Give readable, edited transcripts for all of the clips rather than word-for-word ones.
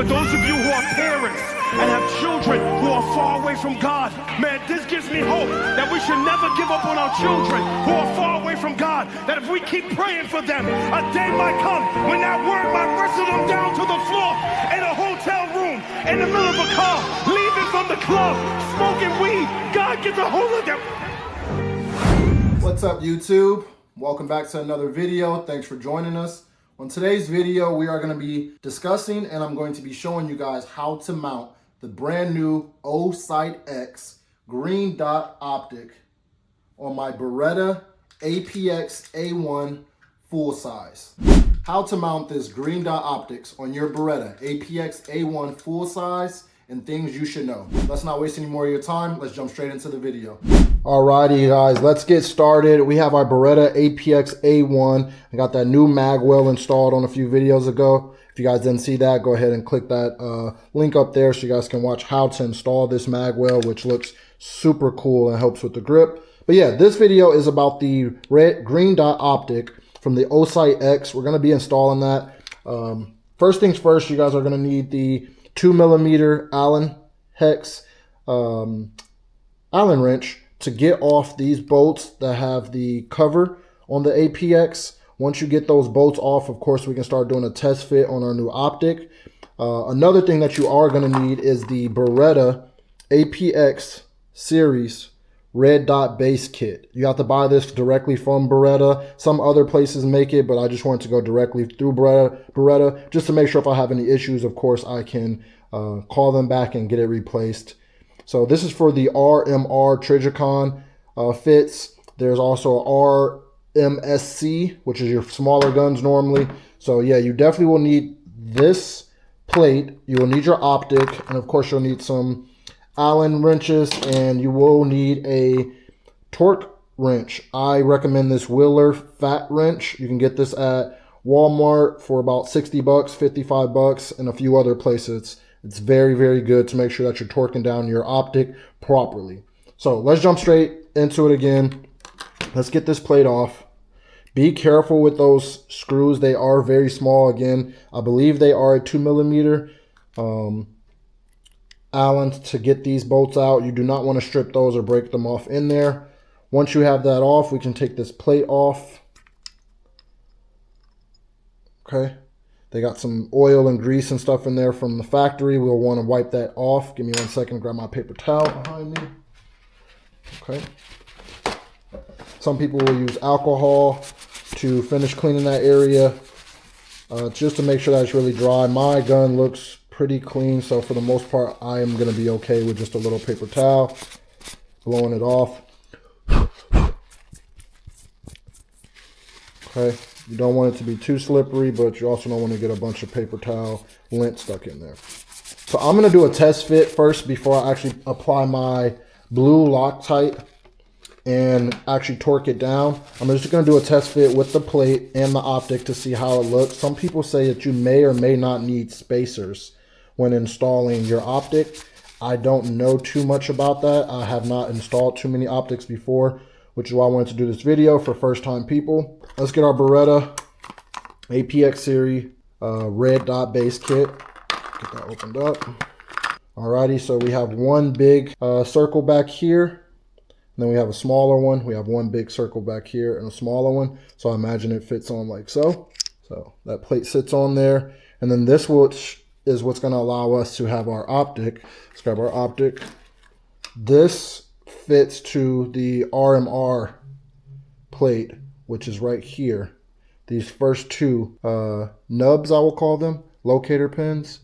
those of you who are parents and have children who are far away from God, man, this gives me hope that we should never give up on our children who are far away from God, that if we keep praying for them, a day might come when that word might wrestle them down to the floor in a hotel room, in the middle of a car, leaving from the club, smoking weed. God gets a hold of them. What's up, YouTube? Welcome back to another video. Thanks for joining us. On today's video, we are going to be discussing and I'm going to be showing you guys how to mount the brand new O-Sight X green dot optic on my Beretta APX A1 full size. How to mount this green dot optics on your Beretta APX A1 full size and things you should know. Let's not waste any more of your time. Let's jump straight into the video. Alrighty guys, let's get started. We have our Beretta APX A1. I got that new mag well installed on a few videos ago. If you guys didn't see that, go ahead and click that link up there so you guys can watch how to install this mag well, which looks super cool and helps with the grip. But yeah, this video is about the green dot optic from the O-Sight X. We're gonna be installing that. First things first, you guys are gonna need the 2mm Allen hex Allen wrench to get off these bolts that have the cover on the APX. Once you get those bolts off, of course, we can start doing a test fit on our new optic. Another thing that you are going to need is the Beretta APX series red dot base kit. You have to buy this directly from Beretta. Some other places make it, but I just wanted to go directly through Beretta just to make sure if I have any issues, of course, I can call them back and get it replaced. So this is for the RMR Trijicon fits. There's also RMSC, which is your smaller guns normally. So yeah, you definitely will need this plate. You will need your optic, and of course you'll need some Allen wrenches, and you will need a torque wrench. I recommend this Wheeler fat wrench. You can get this at Walmart for about 60 bucks, 55 bucks, and a few other places. It's very, very good to make sure that you're torquing down your optic properly. So let's jump straight into it again. Let's get this plate off. Be careful with those screws. They are very small. Again, I believe they are a 2mm Allen to get these bolts out. You do not want to strip those or break them off in there. Once you have that off, we can take this plate off. Okay. They got some oil and grease and stuff in there from the factory. We'll want to wipe that off. Give me 1 second, grab my paper towel behind me. Okay. Some people will use alcohol to finish cleaning that area, just to make sure that it's really dry. My gun looks pretty clean, so for the most part, I am going to be okay with just a little paper towel, blowing it off. Okay. You don't want it to be too slippery, but you also don't want to get a bunch of paper towel lint stuck in there. So I'm going to do a test fit first before I actually apply my blue Loctite and actually torque it down. I'm just going to do a test fit with the plate and the optic to see how it looks. Some people say that you may or may not need spacers when installing your optic. I don't know too much about that. I have not installed too many optics before, which is why I wanted to do this video for first-time people. Let's get our Beretta APX series red dot base kit. Get that opened up. Alrighty, so we have one big circle back here. And then we have a smaller one. We have one big circle back here and a smaller one. So I imagine it fits on like so. So that plate sits on there. And then this is what's going to allow us to have our optic. Let's grab our optic. This fits to the RMR plate, which is right here. These first two nubs, I will call them, locator pins,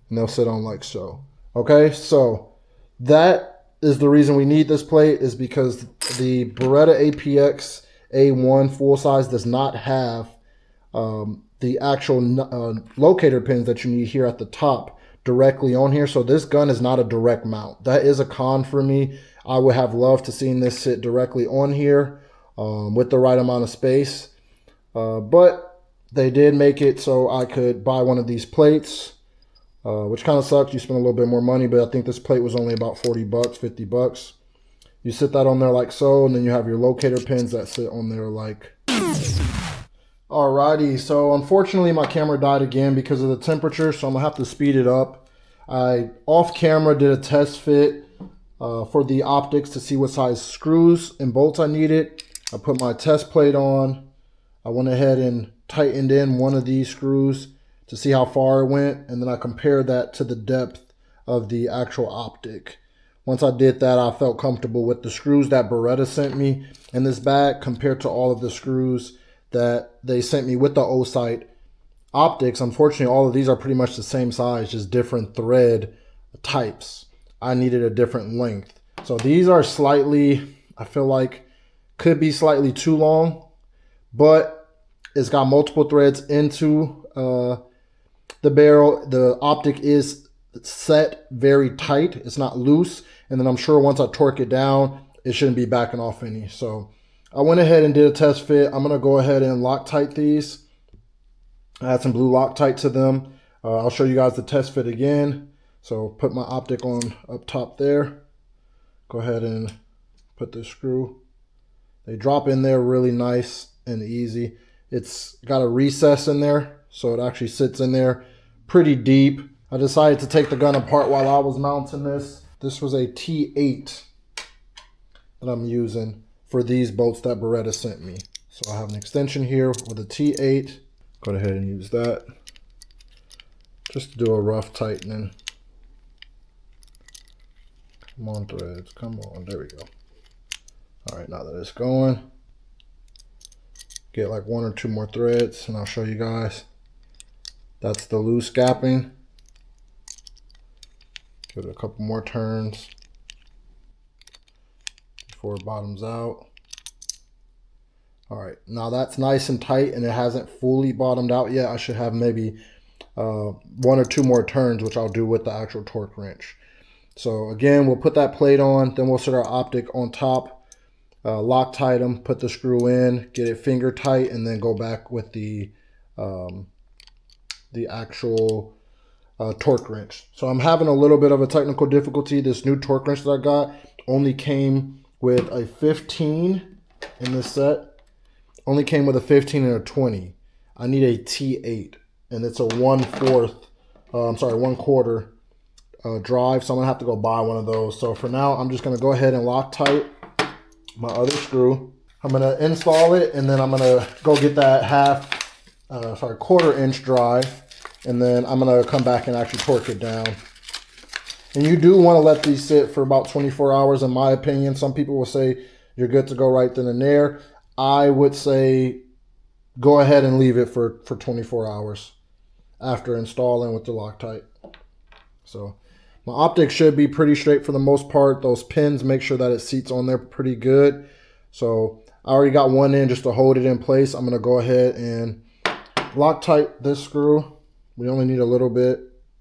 and they'll sit on like so. Okay, so that is the reason we need this plate, is because the Beretta APX A1 full size does not have the actual locator pins that you need here at the top directly on here. So this gun is not a direct mount. That is a con for me. I would have loved to seen this sit directly on here with the right amount of space. But they did make it so I could buy one of these plates, which kind of sucks. You spend a little bit more money, but I think this plate was only about 40 bucks, 50 bucks. You sit that on there like so, and then you have your locator pins that sit on there like Alrighty, so unfortunately my camera died again because of the temperature, so I'm gonna have to speed it up. I off camera did a test fit for the optics to see what size screws and bolts I needed. I put my test plate on. I went ahead and tightened in one of these screws to see how far it went, and then I compared that to the depth of the actual optic. Once I did that, I felt comfortable with the screws that Beretta sent me in this bag compared to all of the screws that they sent me with the O-Sight optics. Unfortunately, all of these are pretty much the same size, just different thread types. I needed a different length. So these are slightly, I feel like, could be slightly too long, but it's got multiple threads into the barrel. The optic is set very tight. It's not loose. And then I'm sure once I torque it down, it shouldn't be backing off any. So I went ahead and did a test fit. I'm going to go ahead and Loctite these. I add some blue Loctite to them. I'll show you guys the test fit again. So put my optic on up top there. Go ahead and put this screw. They drop in there really nice and easy. It's got a recess in there, so it actually sits in there pretty deep. I decided to take the gun apart while I was mounting this. This was a T8 that I'm using for these bolts that Beretta sent me. So I have an extension here with a T8. Go ahead and use that just to do a rough tightening. Come on, threads, come on, there we go. All right, now that it's going, get like one or two more threads and I'll show you guys. That's the loose gapping. Give it a couple more turns before it bottoms out. All right, now that's nice and tight and it hasn't fully bottomed out yet. I should have maybe one or two more turns, which I'll do with the actual torque wrench. So again, we'll put that plate on, then we'll set our optic on top, Loctite them, put the screw in, get it finger tight, and then go back with the actual torque wrench. So I'm having a little bit of a technical difficulty. This new torque wrench that I got only came with a 15 in this set. Only came with a 15 and a 20. I need a T8, and it's a 1/4 drive, so I'm gonna have to go buy one of those. So for now, I'm just gonna go ahead and Loctite my other screw. I'm gonna install it, and then I'm gonna go get that 1/4 inch drive, and then I'm gonna come back and actually torque it down. And you do want to let these sit for about 24 hours, in my opinion. Some people will say you're good to go right then and there. I would say go ahead and leave it for 24 hours after installing with the Loctite. So my optic should be pretty straight for the most part. Those pins, make sure that it seats on there pretty good. So I already got one in just to hold it in place. I'm going to go ahead and Loctite this screw. We only need a little bit.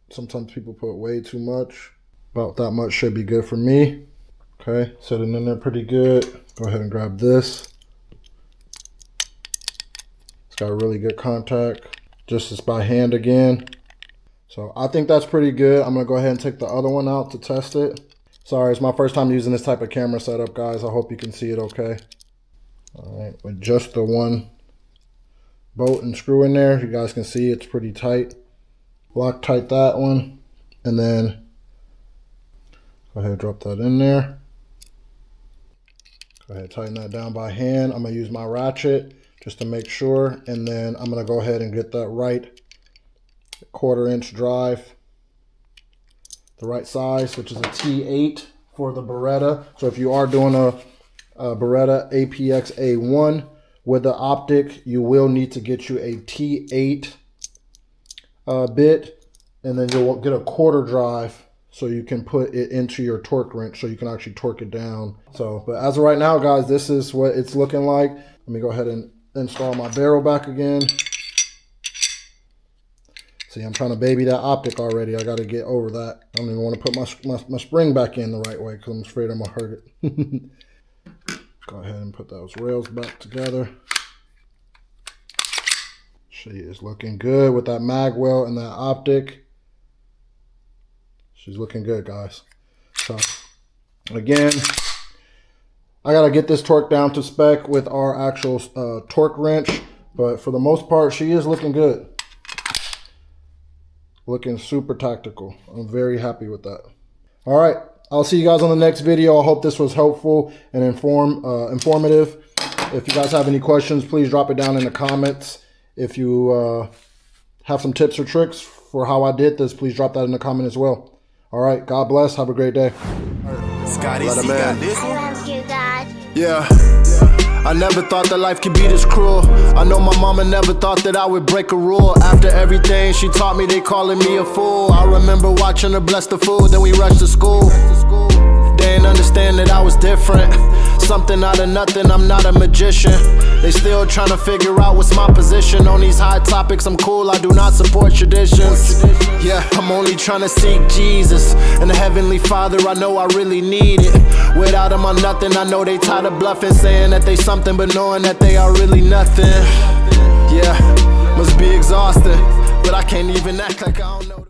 Sometimes people put way too much. About that much should be good for me. Okay, set it in there pretty good. Go ahead and grab this. It's got a really good contact. Just as by hand again. So I think that's pretty good. I'm going to go ahead and take the other one out to test it. Sorry, it's my first time using this type of camera setup, guys. I hope you can see it okay. All right, with just the one bolt and screw in there, you guys can see it's pretty tight. Loctite that one, and then go ahead and drop that in there. Go ahead and tighten that down by hand. I'm going to use my ratchet just to make sure, and then I'm going to go ahead and get that right 1/4 inch drive, the right size, which is a T8 for the Beretta. So if you are doing a Beretta APX A1 with the optic, you will need to get you a T8 bit, and then you'll get a 1/4 drive so you can put it into your torque wrench so you can actually torque it down. So, but as of right now, guys, this is what it's looking like. Let me go ahead and install my barrel back again. See, I'm trying to baby that optic already. I got to get over that. I don't even want to put my spring back in the right way because I'm afraid I'm going to hurt it. Go ahead and put those rails back together. She is looking good with that mag weld and that optic. She's looking good, guys. So, again, I got to get this torque down to spec with our actual torque wrench. But for the most part, she is looking good. Looking super tactical. I'm very happy with that. All right, I'll see you guys on the next video. I hope this was helpful and informative. If you guys have any questions, please drop it down in the comments. If you have some tips or tricks for how I did this, please drop that in the comment as well. All right, God bless. Have a great day. Scotty, got this. I love you, God. Yeah. I never thought that life could be this cruel. I know my mama never thought that I would break a rule. After everything she taught me, they calling me a fool. I remember watching her bless the food, then we rushed to school. They didn't understand that I was different. Something out of nothing, I'm not a magician. They still trying to figure out what's my position. On these high topics, I'm cool, I do not support traditions. Yeah, I'm only trying to seek Jesus and the Heavenly Father, I know I really need it. Without him, I'm nothing, I know they tired of bluffing, saying that they something, but knowing that they are really nothing. Yeah, must be exhausting, but I can't even act like I don't know.